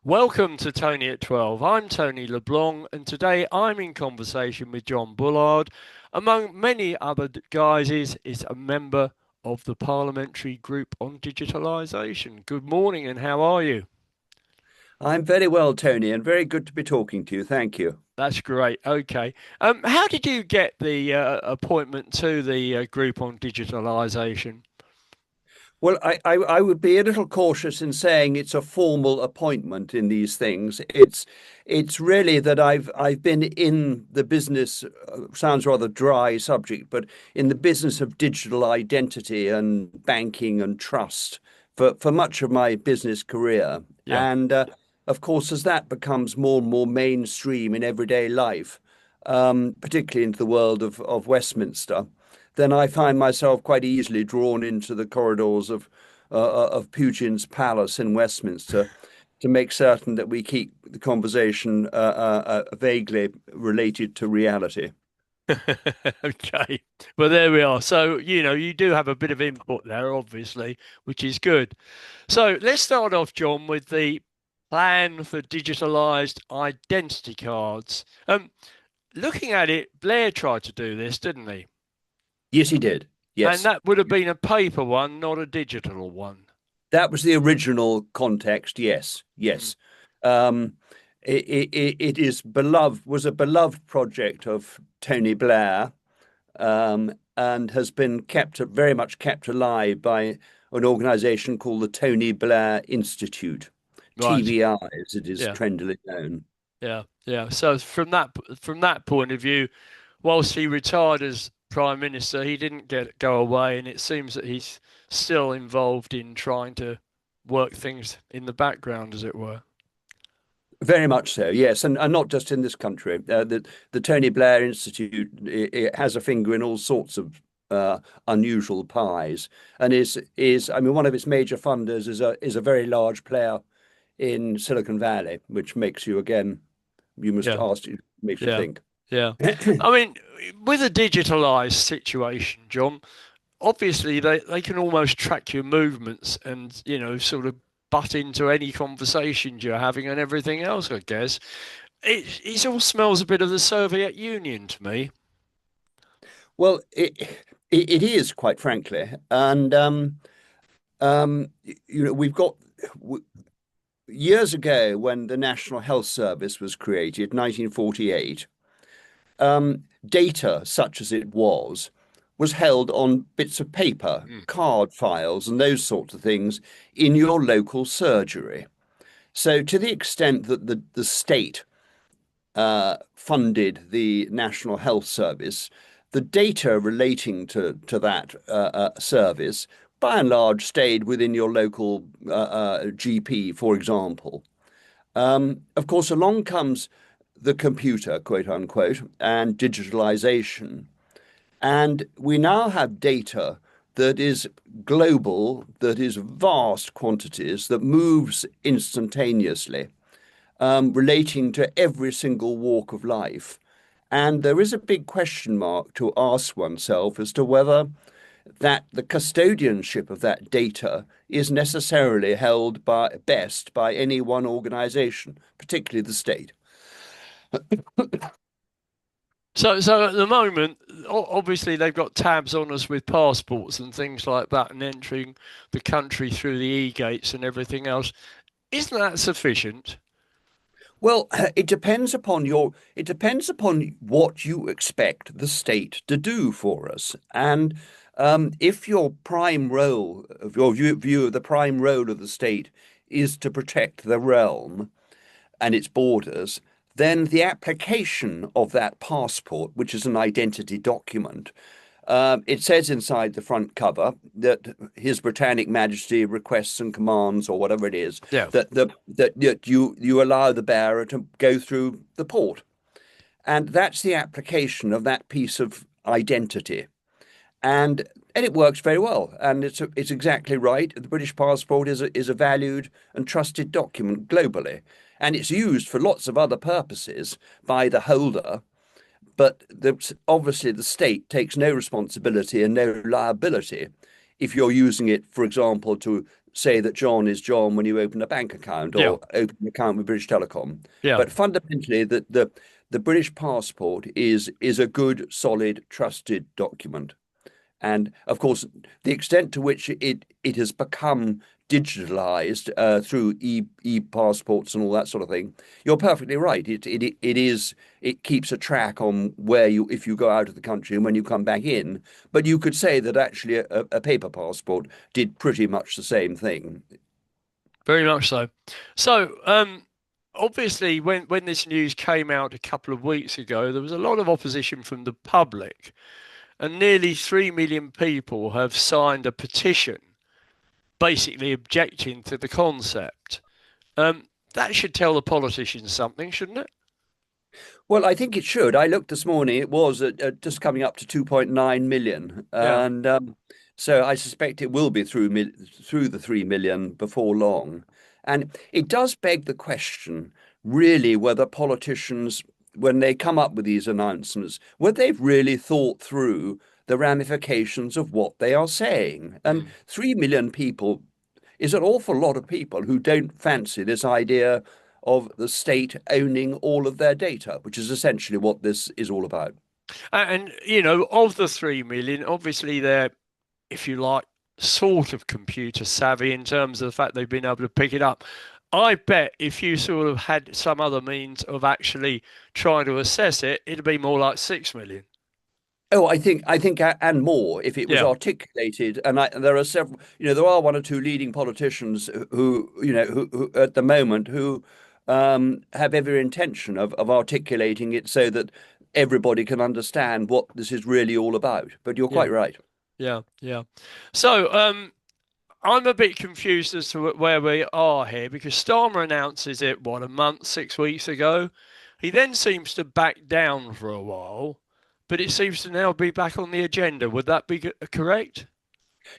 Welcome to Tony at 12. I'm Tony LeBlanc, and today I'm in conversation with John Bullard. Among many other guys, is a member of the parliamentary group on digitalisation. Good morning, and how are you? I'm very well, Tony, and very good to be talking to you. Thank you. That's great. Okay. How did you get the appointment to the group on digitalisation? Well, I would be a little cautious in saying it's a formal appointment in these things. It's really that I've been in the business, sounds rather dry subject, but in the business of digital identity and banking and trust for much of my business career. Yeah. And of course, as that becomes more and more mainstream in everyday life, particularly into the world of Westminster, then I find myself quite easily drawn into the corridors of Pugin's palace in Westminster to make certain that we keep the conversation vaguely related to reality. Okay. Well, there we are. So, you do have a bit of input there, obviously, which is good. So let's start off, John, with the plan for digitalised identity cards. Looking at it, Blair tried to do this, didn't he? Yes, he did. And Yes. that would have been a paper one, not a digital one. That was the original context. Yes, Mm. yes. Um, it is beloved, was a beloved project of Tony Blair, and has been kept very much kept alive by an organization called the Tony Blair Institute, Right. TBI, as it is Yeah. trendily known. Yeah. Yeah. So from that point of view, whilst he retired as prime minister, he didn't go away, and it seems that he's still involved in trying to work things in the background, as it were. Very much so, yes, and not just in this country. The Tony Blair Institute it has a finger in all sorts of unusual pies, and is I mean one of its major funders is a very large player in Silicon Valley, which makes you again you must Yeah, ask makes you yeah, think. yeah. I mean, with a digitalized situation, John, obviously they can almost track your movements and, sort of butt into any conversations you're having and everything else, I guess. It all smells a bit of the Soviet Union to me. Well, it is quite frankly, and we've got years ago when the National Health Service was created, 1948. Data, such as it was held on bits of paper, Mm. card files, and those sorts of things in your local surgery. So, to the extent that the state funded the National Health Service, the data relating to that service, by and large, stayed within your local GP, for example. Of course, along comes the computer, quote unquote, and digitalization. And we now have data that is global, that is vast quantities, that moves instantaneously, relating to every single walk of life. And there is a big question mark to ask oneself as to whether that the custodianship of that data is necessarily held by best by any one organization, particularly the state. So at the moment, obviously they've got tabs on us with passports and things like that, and entering the country through the e-gates and everything else. Isn't that sufficient? Well, it depends upon what you expect the state to do for us. And if your prime role of your view of the prime role of the state is to protect the realm and its borders, then the application of that passport, which is an identity document, it says inside the front cover that His Britannic Majesty requests and commands, or whatever it is, Yeah. that you allow the bearer to go through the port, and that's the application of that piece of identity, and it works very well. And it's exactly right. The British passport is a valued and trusted document globally, and it's used for lots of other purposes by the holder, but obviously the state takes no responsibility and no liability if you're using it, for example, to say that John is John when you open a bank account Yeah, or open an account with British Telecom. yeah. But fundamentally, the British passport is a good, solid, trusted document. And of course, the extent to which it has become digitalized through e passports and all that sort of thing, you're perfectly right. It keeps a track on where you if you go out of the country and when you come back in. But you could say that actually a paper passport did pretty much the same thing. Very much so. So, obviously, when this news came out a couple of weeks ago, there was a lot of opposition from the public, and nearly 3 million people have signed a petition, basically objecting to the concept. That should tell the politicians something, shouldn't it? Well, I think it should. I looked this morning; it was just coming up to 2.9 million, Yeah. and so I suspect it will be through the 3 million before long. And it does beg the question, really, whether politicians, when they come up with these announcements, whether they've really thought through the ramifications of what they are saying. And Mm. 3 million people is an awful lot of people who don't fancy this idea of the state owning all of their data, which is essentially what this is all about. And, you know, of the 3 million, obviously they're, if you like, sort of computer savvy in terms of the fact they've been able to pick it up. I bet if you sort of had some other means of actually trying to assess it, it'd be more like 6 million. Oh, and more if it was Yeah, articulated. And there are several, there are one or two leading politicians who, who at the moment who have every intention of articulating it so that everybody can understand what this is really all about. But you're yeah, quite right. yeah. So, I'm a bit confused as to where we are here because Starmer announces it, what, a month, 6 weeks ago. He then seems to back down for a while, but it seems to now be back on the agenda. Would that be correct?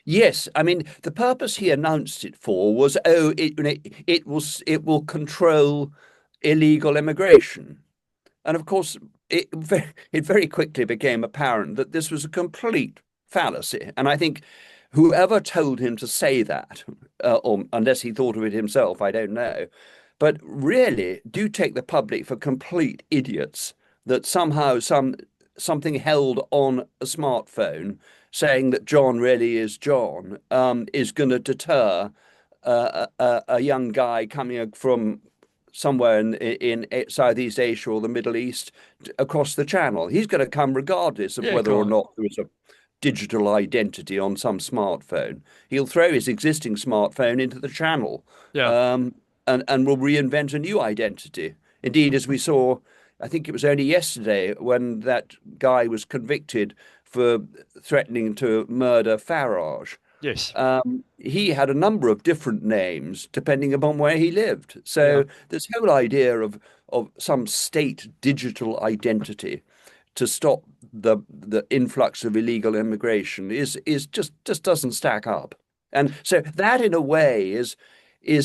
Yes, I mean the purpose he announced it for was it will control illegal immigration, and of course it very quickly became apparent that this was a complete fallacy. And I think whoever told him to say that, or unless he thought of it himself, I don't know, but really do take the public for complete idiots that somehow something held on a smartphone saying that John really is John is going to deter a young guy coming from somewhere in Southeast Asia or the Middle East across the channel. He's going to come regardless of Yeah, whether or quite. not there is a digital identity on some smartphone. He'll throw his existing smartphone into the channel Yeah. um, and will reinvent a new identity. Indeed, as we saw, I think it was only yesterday when that guy was convicted for threatening to murder Farage. Yes. He had a number of different names depending upon where he lived. Yeah. So this whole idea of some state digital identity to stop the influx of illegal immigration is just doesn't stack up. And so that in a way is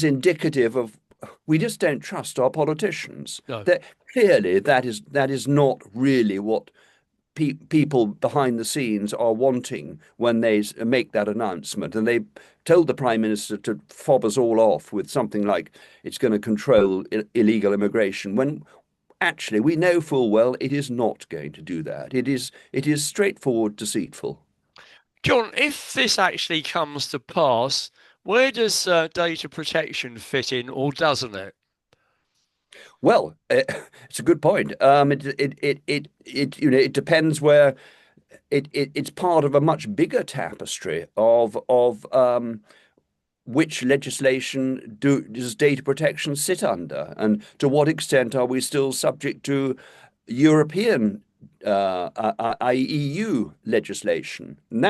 indicative of we just don't trust our politicians. No. That clearly that is not really what people behind the scenes are wanting when they make that announcement. And they told the Prime Minister to fob us all off with something like it's going to control illegal immigration, when actually we know full well it is not going to do that. It is straightforward deceitful. John, if this actually comes to pass, where does data protection fit in, or doesn't it? Well, it's a good point. It depends where it's part of a much bigger tapestry of which legislation does data protection sit under, and to what extent are we still subject to European, i.e. EU legislation? And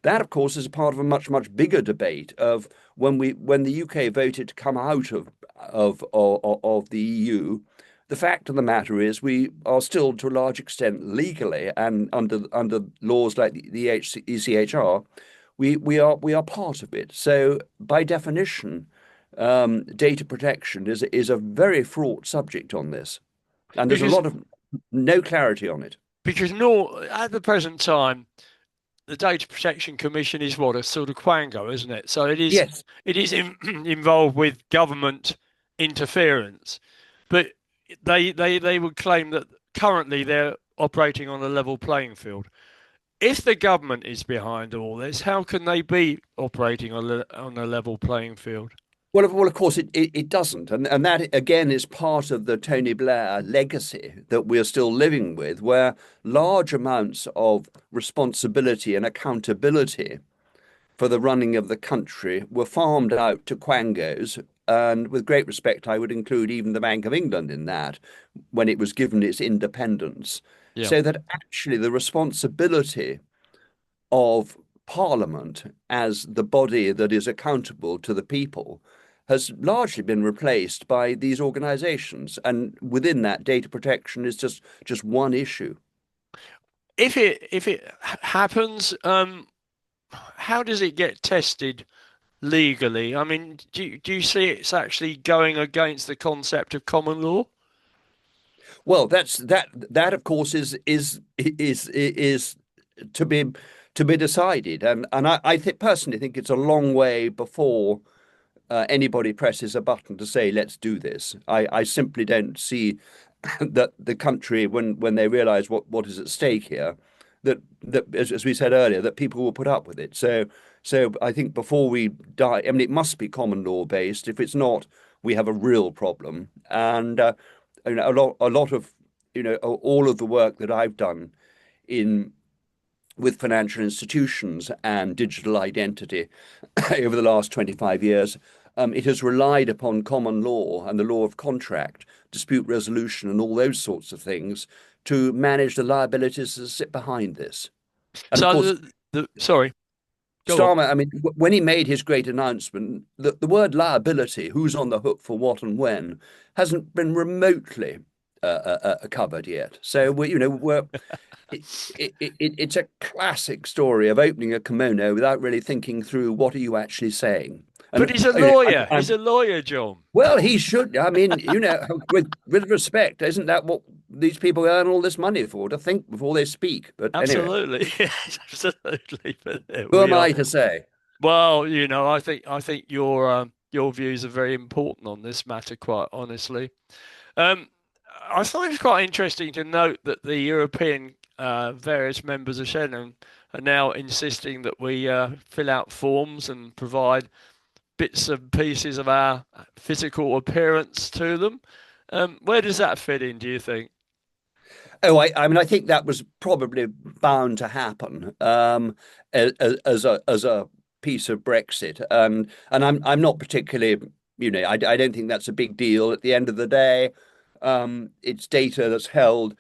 that, of course, is a part of a much bigger debate of when the UK voted to come out of the EU. The fact of the matter is, we are still, to a large extent, legally and under laws like the ECHR, we are part of it. So, by definition, data protection is a very fraught subject on this, and there's a Because lot of no clarity on it. because no, at the present time, the Data Protection Commission is what, a sort of quango, isn't it? So Yes. it is involved with government interference, but they would claim that currently they're operating on a level playing field. If the government is behind all this, how can they be operating on a level playing field? Well, of course, it doesn't. And that, again, is part of the Tony Blair legacy that we're still living with, where large amounts of responsibility and accountability for the running of the country were farmed out to quangos. And with great respect, I would include even the Bank of England in that when it was given its independence. Yeah. So that actually the responsibility of Parliament as the body that is accountable to the people has largely been replaced by these organizations. And within that, data protection is just one issue. If it happens, how does it get tested legally? I mean, do you see it's actually going against the concept of common law? Well, that of course is to be to be decided, and I think personally think it's a long way before anybody presses a button to say let's do this. I simply don't see that the country when they realise what is at stake here, that as we said earlier, that people will put up with it. So I think before we die, I mean, it must be common law based. If it's not, we have a real problem. And you know, a lot of all of the work that I've done in with financial institutions and digital identity over the last 25 years, it has relied upon common law and the law of contract, dispute resolution, and all those sorts of things to manage the liabilities that sit behind this. And of So course, sorry, go on. Starmer, I mean, when he made his great announcement, the word liability, who's on the hook for what and when, hasn't been remotely covered yet. So it, it's a classic story of opening a kimono without really thinking through what are you actually saying. But And he's a lawyer. He's a lawyer, John. well, he should. I mean, with respect, isn't that what these people earn all this money for? To think before they speak. But anyway, Absolutely, yes, absolutely. But there who we am are. I to say? Well, I think your views are very important on this matter, quite honestly. Um, I thought it was quite interesting to note that the European various members of Schengen are now insisting that we fill out forms and provide bits and pieces of our physical appearance to them. Where does that fit in, do you think? Oh, I mean, I think that was probably bound to happen as a piece of Brexit, and I'm not particularly, I don't think that's a big deal. At the end of the day, it's data that's held,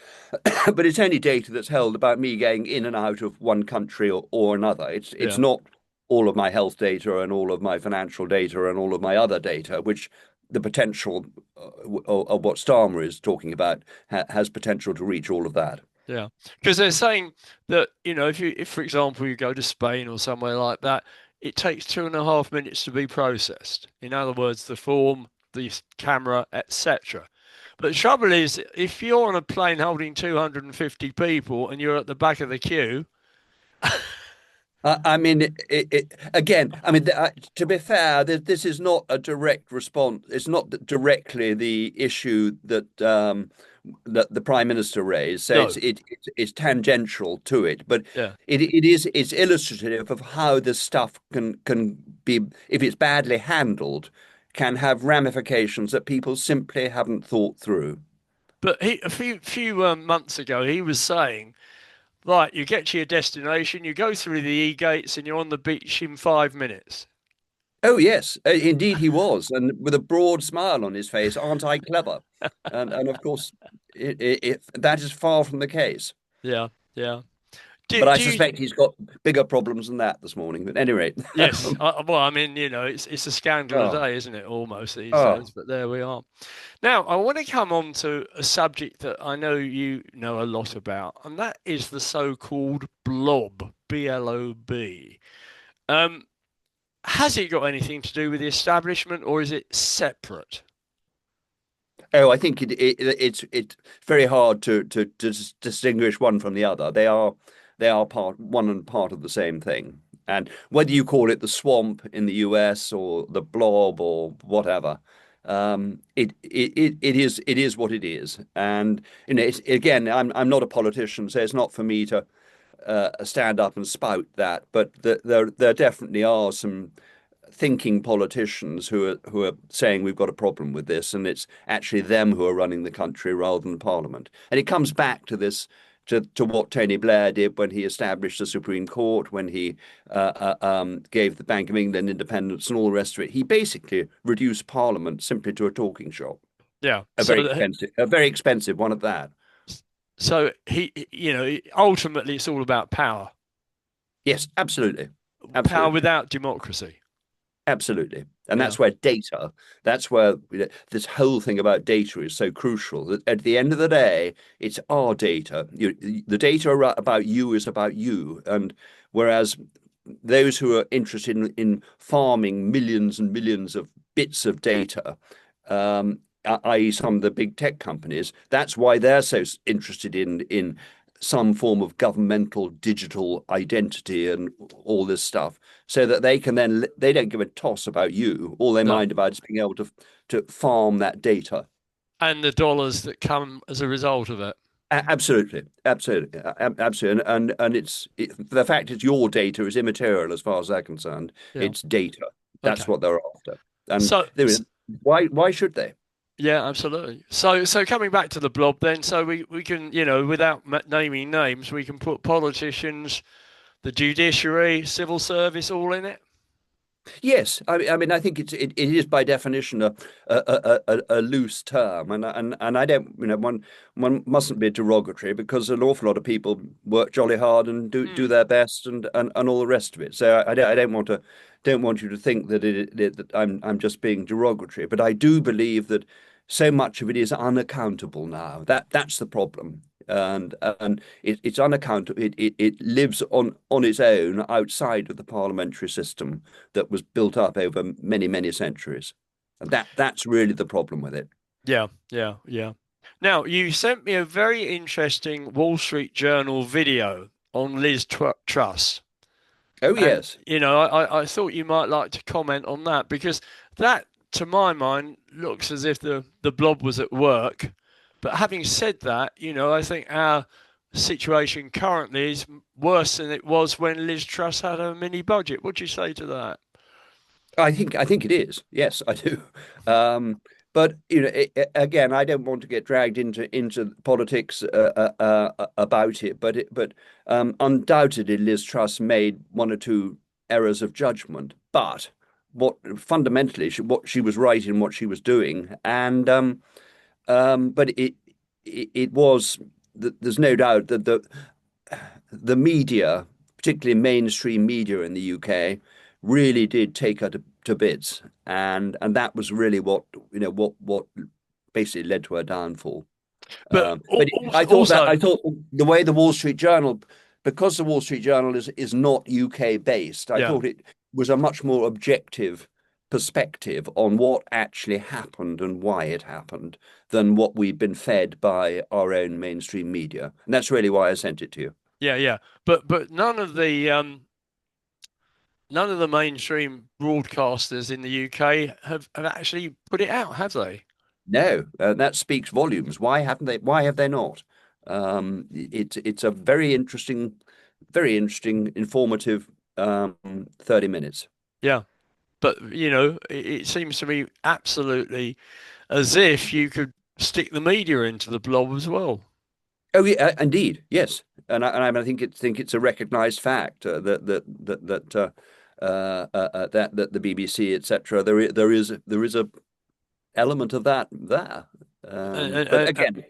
but it's only data that's held about me going in and out of one country or another. It's Yeah. not all of my health data and all of my financial data and all of my other data, which the potential of what Starmer is talking about has potential to reach all of that. Yeah, because they're saying that, if for example you go to Spain or somewhere like that, it takes 2.5 minutes to be processed. In other words, the form, the camera, etc. But the trouble is, if you're on a plane holding 250 people and you're at the back of the queue, I mean, again, I mean, to be fair, this is not a direct response. It's not directly the issue that the Prime Minister raised. So no, it's tangential to it, but yeah. it's illustrative of how this stuff can be, if it's badly handled, can have ramifications that people simply haven't thought through. But a few months ago, he was saying, right, you get to your destination, you go through the e-gates, and you're on the beach in 5 minutes. Oh yes, indeed he was, and with a broad smile on his face. Aren't I clever? And of course, that is far from the case. Yeah, yeah. But I Do you suspect he's got bigger problems than that this morning. But at any rate, Yes. Well, I mean, it's a scandal a oh, day, isn't it? Almost these oh, days. But there we are. Now, I want to come on to a subject that I know you know a lot about, and that is the so-called blob, B-L-O-B. Um, has it got anything to do with the establishment, or is it separate? oh, I think it's very hard to distinguish one from the other. they are one and part of the same thing. And whether you call it the swamp in the US or the blob or whatever, it is what it is. And again, I'm not a politician, so it's not for me to stand up and spout that. But there definitely are some thinking politicians who are saying we've got a problem with this, and it's actually them who are running the country rather than Parliament. And it comes back to this. To what Tony Blair did when he established the Supreme Court, when he gave the Bank of England independence and all the rest of it. He basically reduced Parliament simply to a talking shop. Yeah. A very expensive one at that. So ultimately it's all about power. Yes, absolutely. Power Absolutely. without democracy. Absolutely. And Yeah. that's where this whole thing about data is so crucial. That at the end of the day, it's our data. The data about you is about you. And whereas those who are interested in farming millions and millions of bits of data, i.e., some of the big tech companies, that's why they're so interested in some form of governmental digital identity and all this stuff, so that they don't give a toss about you. All they No. mind about is being able to farm that data. And the dollars that come as a result of it. Absolutely, absolutely, absolutely, the fact it's your data is immaterial as far as they're concerned. Yeah. It's data. Okay. That's what they're after. And So, why should they? yeah, absolutely. So coming back to the blob then, so we can, without naming names, we can put politicians, the judiciary, civil service all in it. Yes, I mean, I think it is by definition a loose term, and I don't, one mustn't be derogatory because an awful lot of people work jolly hard and do Mm. their best and all the rest of it. So I don't want you to think that I'm just being derogatory, but I do believe that so much of it is unaccountable now. That's the problem. It's unaccountable. It lives on its own outside of the parliamentary system that was built up over many centuries. And that's really the problem with it. Yeah, yeah, yeah. Now, you sent me a very interesting Wall Street Journal video on Liz Truss. Oh And, yes. I thought you might like to comment on that because that, to my mind, looks as if the blob was at work. But having said that, I think our situation currently is worse than it was when Liz Truss had a mini budget. What do you say to that? I think it is. Yes, I do. But again, I don't want to get dragged into politics about it. But undoubtedly, Liz Truss made one or two errors of judgment. But what fundamentally, what she was right in what she was doing, and but it was. There's no doubt that the media, particularly mainstream media in the UK, really did take her to bits, and that was really what basically led to her downfall. But But also, I thought the way the Wall Street Journal, because the Wall Street Journal is not UK based, I yeah. thought it was a much more objective perspective on what actually happened and why it happened than what we've been fed by our own mainstream media. And that's really why I sent it to you. Yeah, yeah. But none of the mainstream broadcasters in the UK have actually put it out, have they? No, that speaks volumes. Why haven't they? Why have they not? It's a very interesting, informative 30 minutes. Yeah. But it seems to me absolutely as if you could stick the media into the blob as well. Oh yeah, indeed, yes, I think it's a recognised fact that the BBC, etc. There is a element of that there. But And again,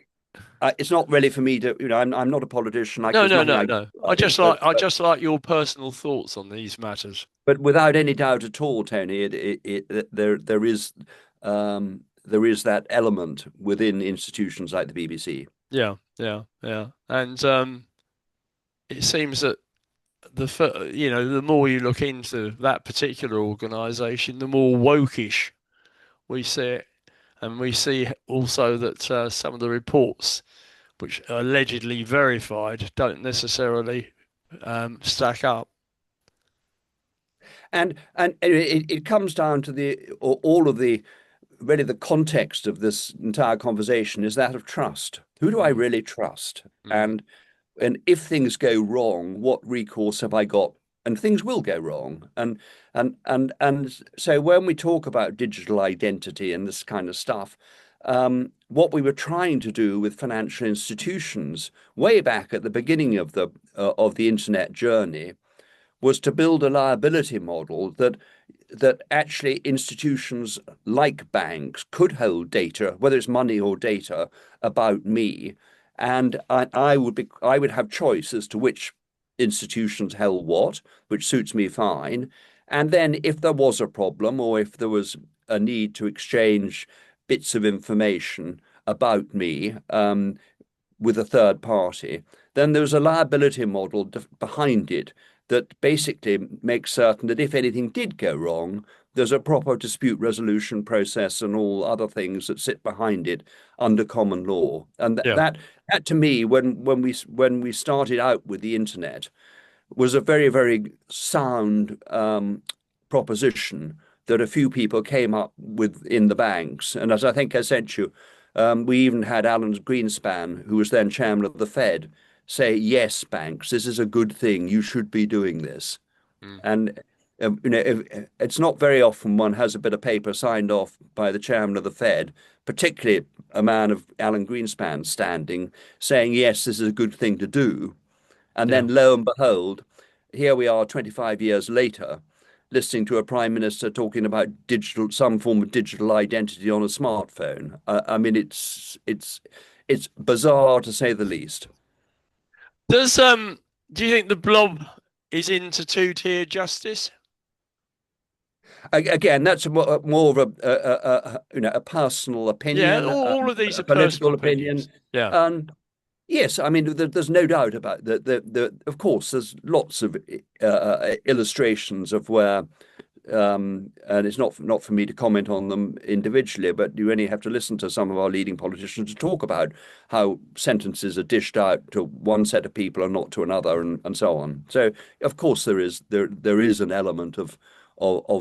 it's not really for me to, I'm not a politician. no, There's no, nothing no, I can no. do I about just it. like I just like your personal thoughts on these matters. But without any doubt at all, Tony, there is that element within institutions like the BBC. Yeah, yeah, yeah. And it seems that the more you look into that particular organisation, the more wokish we see it, and we see also that some of the reports, which are allegedly verified, don't necessarily stack up. And it comes down to all of the really the context of this entire conversation is that of trust. Who do I Mm, really trust? mm, And if things go wrong, what recourse have I got? And things will go wrong. And so when we talk about digital identity and this kind of stuff, what we were trying to do with financial institutions way back at the beginning of the internet journey was to build a liability model that actually institutions like banks could hold data, whether it's money or data, about me, and I would have choice as to which institutions held what, which suits me fine. And then if there was a problem or if there was a need to exchange bits of information about me, with a third party, then there was a liability model behind it that basically makes certain that if anything did go wrong, there's a proper dispute resolution process and all other things that sit behind it under common law. And yeah, that to me, when we started out with the internet, was a very, very sound proposition that a few people came up with in the banks. And as I think I sent you, we even had Alan Greenspan, who was then chairman of the Fed, say, yes, banks, this is a good thing. You should be doing this. mm, And it's not very often one has a bit of paper signed off by the chairman of the Fed, particularly a man of Alan Greenspan's standing, saying, yes, this is a good thing to do. And yeah. then lo and behold, here we are 25 years later, listening to a prime minister talking about some form of digital identity on a smartphone. I mean, it's bizarre to say the least. Does do you think the Blob is into two-tier justice? Again, that's more of a personal Yeah, opinion, all of these a are personal political opinion. opinions. Yeah. And yes, I mean, there's no doubt about that. Of course, there's lots of illustrations of where, and it's not for me to comment on them individually, but you only have to listen to some of our leading politicians to talk about how sentences are dished out to one set of people and not to another, and so on. So, of course, there is an element of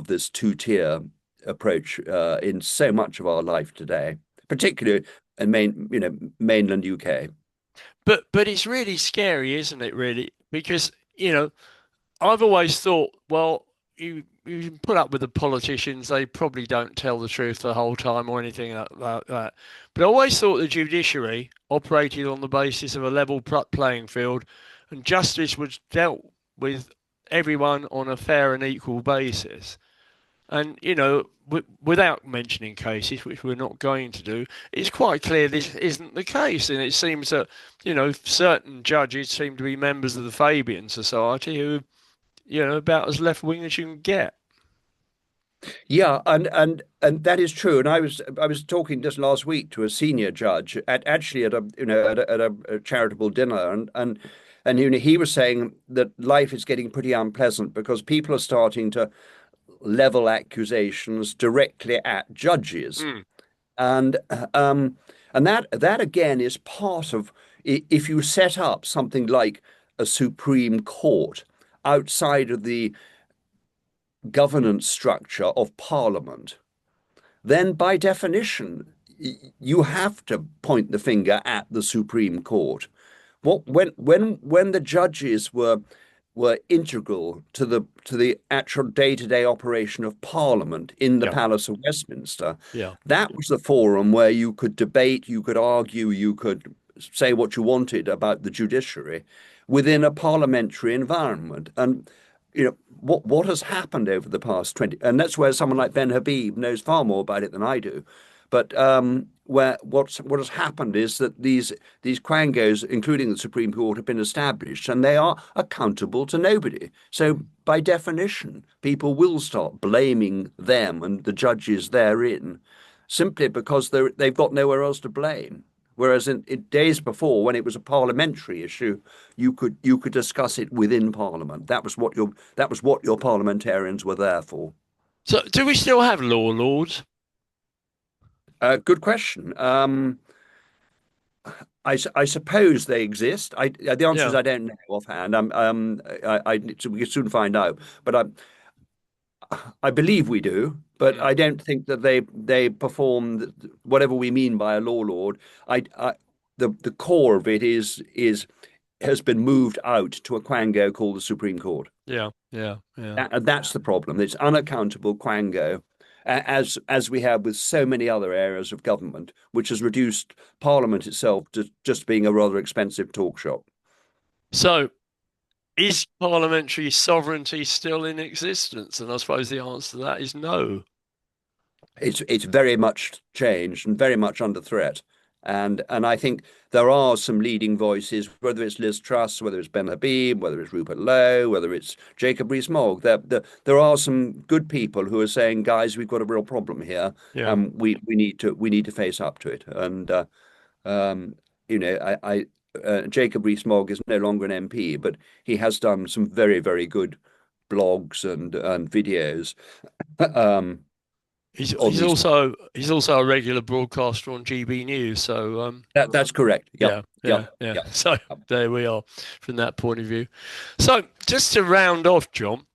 this two-tier approach in so much of our life today, particularly in mainland UK. But it's really scary, isn't it, really? Because, I've always thought, well, you can put up with the politicians, they probably don't tell the truth the whole time or anything like that. But I always thought the judiciary operated on the basis of a level playing field and justice was dealt with everyone on a fair and equal basis. And, without mentioning cases, which we're not going to do, it's quite clear this isn't the case. And it seems that, certain judges seem to be members of the Fabian Society who, about as left-wing as you can get. Yeah, and that is true. And I was talking just last week to a senior judge actually at a charitable dinner, and he was saying that life is getting pretty unpleasant because people are starting to level accusations directly at judges, Mm, and um, and that again is part of if you set up something like a Supreme Court outside of the governance structure of Parliament, then by definition, you have to point the finger at the Supreme Court. When the judges were integral to the actual day-to-day operation of Parliament in the yeah, Palace of Westminster, yeah. that was the forum where you could debate, you could argue, you could say what you wanted about the judiciary within a parliamentary environment. And what has happened over the past 20, and that's where someone like Ben Habib knows far more about it than I do. But where what has happened is that these quangos, including the Supreme Court, have been established, and they are accountable to nobody. So by definition, people will start blaming them and the judges therein, simply because they've got nowhere else to blame. Whereas in days before, when it was a parliamentary issue, you could discuss it within Parliament. That was what your parliamentarians were there for. So, do we still have law lords? Good question. I suppose they exist. The answer is Yeah. I don't know offhand. So we can soon find out. But I believe we do. But Mm. I don't think that they perform whatever we mean by a law lord. The core of it is has been moved out to a quango called the Supreme Court. Yeah. Yeah. Yeah. And that's the problem. It's unaccountable quango, as we have with so many other areas of government, which has reduced Parliament itself to just being a rather expensive talk shop. So, is parliamentary sovereignty still in existence? And I suppose the answer to that is no. It's very much changed and very much under threat. And I think there are some leading voices, whether it's Liz Truss, whether it's Ben Habib, whether it's Rupert Lowe, whether it's Jacob Rees-Mogg. There are some good people who are saying, guys, we've got a real problem here, Yeah. and we need to face up to it. And um, Jacob Rees-Mogg is no longer an MP, but he has done some very, very good blogs and videos. um, He's on he's these. also he's also a regular broadcaster on GB News. So That's correct. Yep, yeah, yep, yeah, yeah. yep, So yep. there we are from that point of view. So just to round off, John,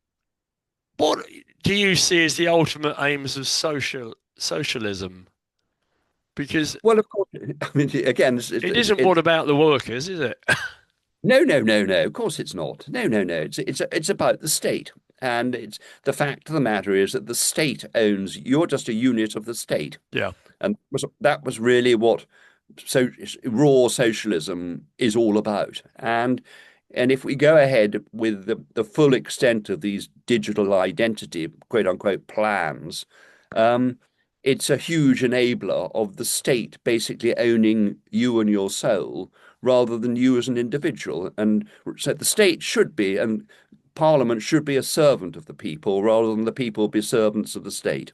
what do you see as the ultimate aims of socialism? Because Well, of course, I mean, again, it isn't what about the workers, is it? no, no, no, no. Of course, it's not. No, no, no. It's about the state, and it's the fact of the matter is that the state owns. You're just a unit of the state, Yeah. and that was really what so raw socialism is all about. And if we go ahead with the full extent of these digital identity, quote unquote, plans, um, it's a huge enabler of the state basically owning you and your soul rather than you as an individual. And so the state should be, and Parliament should be a servant of the people rather than the people be servants of the state.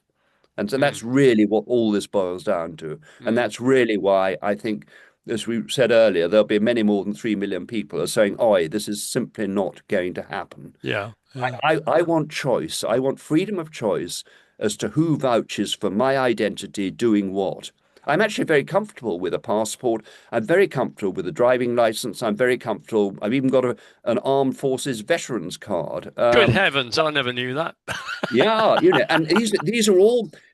And so Mm, that's really what all this boils down to. And mm, that's really why I think, as we said earlier, there'll be many more than 3 million people are saying, oi, this is simply not going to happen. yeah. Yeah. I want choice. I want freedom of choice as to who vouches for my identity doing what. I'm actually very comfortable with a passport. I'm very comfortable with a driving license. I'm very comfortable. I've even got an armed forces veterans card. Good heavens, I never knew that. Yeah, and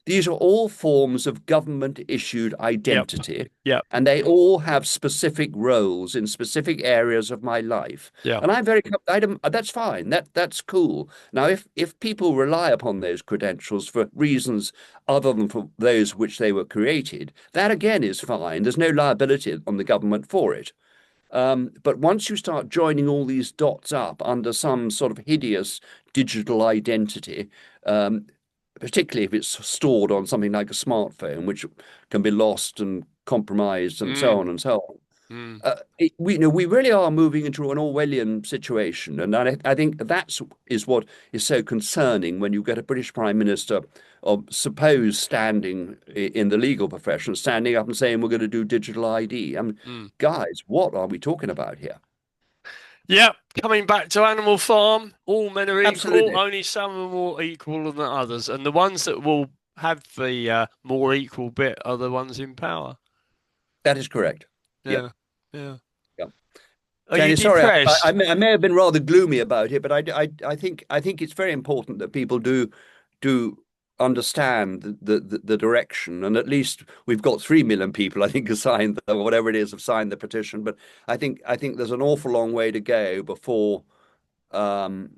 these are all forms of government issued Yep. identity, Yep. and they all have specific roles in specific areas of my life. Yeah. And I'm very, I don't, that's fine. That's cool. Now, if people rely upon those credentials for reasons other than for those which they were created, that again is fine. There's no liability on the government for it. But once you start joining all these dots up under some sort of hideous digital identity, um, particularly if it's stored on something like a smartphone, which can be lost and compromised and so Mm, on and so on. mm. We really are moving into an Orwellian situation, and I think that's is what is so concerning when you get a British Prime Minister of suppose standing in the legal profession, standing up and saying we're going to do digital ID. I mean, Mm. guys, what are we talking about here? Yeah, coming back to Animal Farm, all men are equal, Absolutely, only some are more equal than others. And the ones that will have the more equal bit are the ones in power. that is correct. Yep, Yeah, yeah. yep. Are you Tony, sorry, depressed? I may have been rather gloomy about it, but I think it's very important that people do understand the direction, and at least we've got 3 million people, I think, have signed or whatever it is, have signed the petition. But I think there's an awful long way to go um,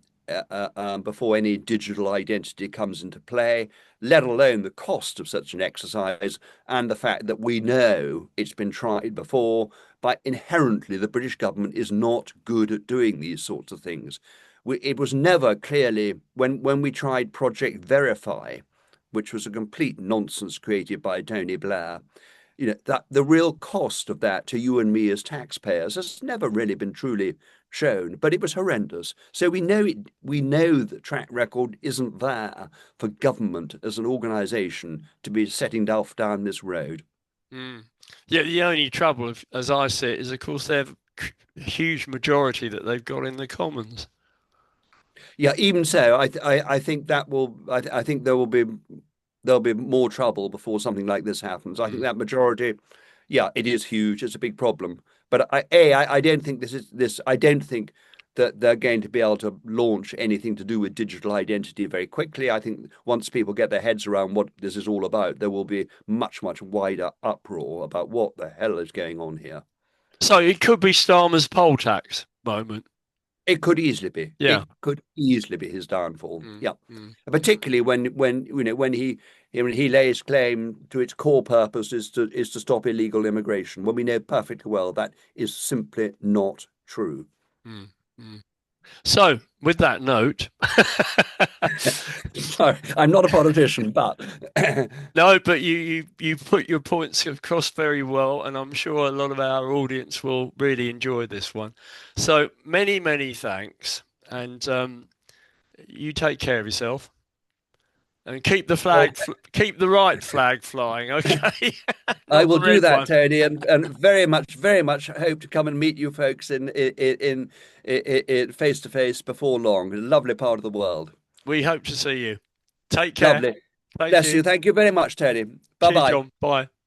before any digital identity comes into play, let alone the cost of such an exercise and the fact that we know it's been tried before. But inherently, the British government is not good at doing these sorts of things. It was never clearly when we tried Project Verify, which was a complete nonsense created by Tony Blair. That the real cost of that to you and me as taxpayers has never really been truly shown, but it was horrendous. So we know the track record isn't there for government as an organisation to be setting off down this road. Mm. Yeah, the only trouble, as I see it, is of course they have a huge majority that they've got in the Commons. Yeah, even so, I think that will I think there'll be more trouble before something like this happens. I think Mm. that majority, Yeah, it is huge. It's a big problem. But I don't think this. I don't think that they're going to be able to launch anything to do with digital identity very quickly. I think once people get their heads around what this is all about, there will be much wider uproar about what the hell is going on here. So it could be Starmer's poll tax moment. It could easily be. Yeah. It could easily be his downfall. Mm, Yeah, mm. particularly when when he lays claim to its core purpose is to stop illegal immigration, when we know perfectly well that is simply not true. Mm, mm. So, with that note, Sorry, I'm not a politician, but no, but you put your points across very well, and I'm sure a lot of our audience will really enjoy this one. So, many thanks, and you take care of yourself, and keep the well, keep the right flag flying, okay? I Not will the do red that, one. Tony, and very much hope to come and meet you folks in face to face before long. A lovely part of the world. We hope to see you. Take care. Lovely. Thank Bless you. you. Thank you very much, Tony. Bye Cheers, bye. John. Bye.